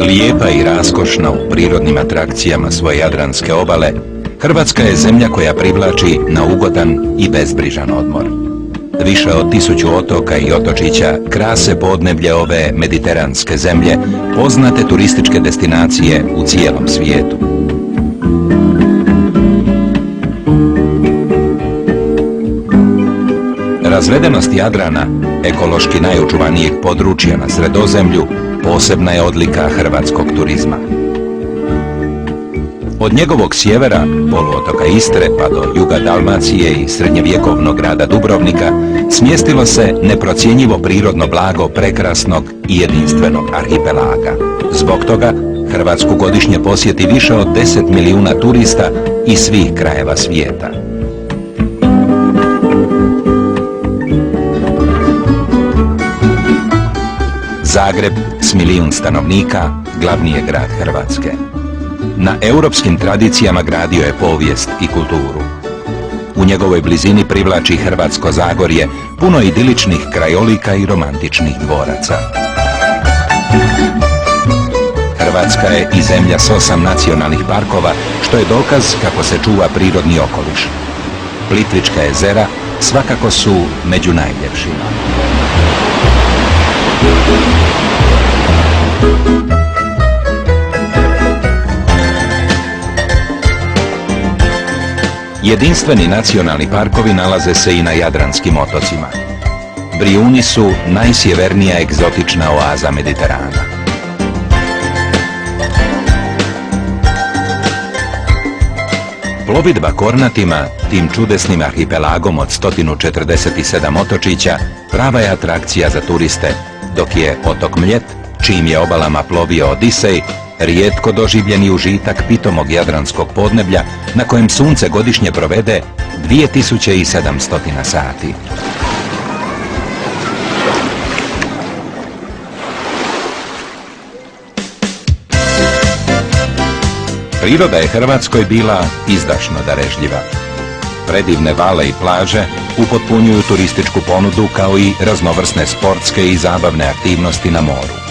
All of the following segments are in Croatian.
Lijepa i raskošna u prirodnim atrakcijama svoje jadranske obale, Hrvatska je zemlja koja privlači na ugodan i bezbrižan odmor. Više od 1000 otoka i otočića krase podneblje ove mediteranske zemlje, poznate turističke destinacije u cijelom svijetu. Razvedenost Jadrana, ekološki najočuvanijeg područja na Sredozemlju, posebna je odlika hrvatskog turizma. Od njegovog sjevera, poluotoka Istre, pa do juga Dalmacije i srednjevjekovnog grada Dubrovnika, smjestilo se neprocjenjivo prirodno blago prekrasnog i jedinstvenog arhipelaga. Zbog toga Hrvatsku godišnje posjeti više od 10 milijuna turista iz svih krajeva svijeta. Zagreb, s 1 milijun stanovnika, glavni je grad Hrvatske. Na europskim tradicijama gradio je povijest i kulturu. U njegovoj blizini privlači Hrvatsko Zagorje, puno idiličnih krajolika i romantičnih dvoraca. Hrvatska je i zemlja s 8 nacionalnih parkova, što je dokaz kako se čuva prirodni okoliš. Plitvička jezera svakako su među najljepšima. Jedinstveni nacionalni parkovi nalaze se i na jadranskim otocima. Brijuni su najsjevernija egzotična oaza Mediterana. Plovidba Kornatima, tim čudesnim arhipelagom od 147 otočića, prava je atrakcija za turiste, dok je otok Mljet, čijim je obalama plovio Odisej, rijetko doživljeni užitak pitomog jadranskog podneblja na kojem sunce godišnje provede 2700 sati. Priroda je Hrvatskoj bila izdašno darežljiva. Predivne vale i plaže upotpunjuju turističku ponudu kao i raznovrsne sportske i zabavne aktivnosti na moru.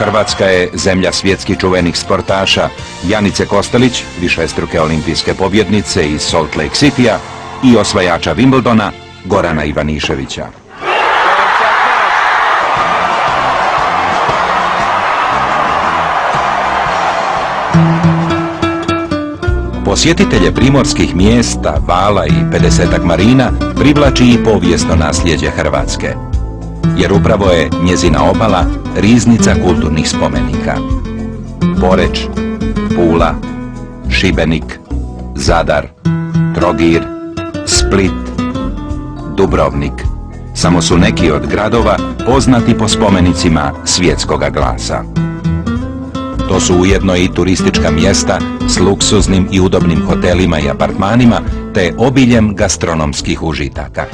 Hrvatska je zemlja svjetski čuvenih sportaša Janice Kostelić, višestruke olimpijske pobjednice iz Salt Lake Citya i osvajača Wimbledona Gorana Ivaniševića. Posjetitelje primorskih mjesta, vala i 50-ak marina privlači i povijesno nasljeđe Hrvatske, jer upravo je njezina obala riznica kulturnih spomenika. Poreč, Pula, Šibenik, Zadar, Trogir, Split, Dubrovnik samo su neki od gradova poznati po spomenicima svjetskoga glasa. To su ujedno i turistička mjesta s luksuznim i udobnim hotelima i apartmanima te obiljem gastronomskih užitaka.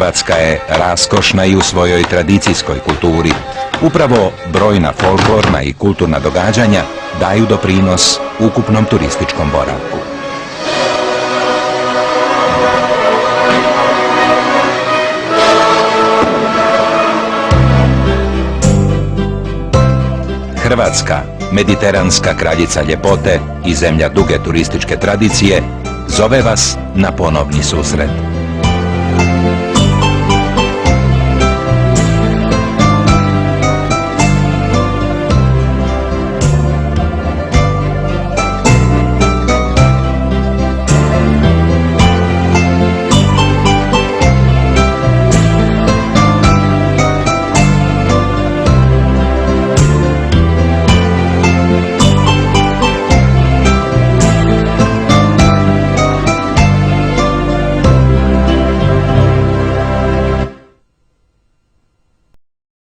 Hrvatska je raskošna i u svojoj tradicijskoj kulturi. Upravo brojna folklorna i kulturna događanja daju doprinos ukupnom turističkom boravku. Hrvatska, mediteranska kraljica ljepote i zemlja duge turističke tradicije, zove vas na ponovni susret.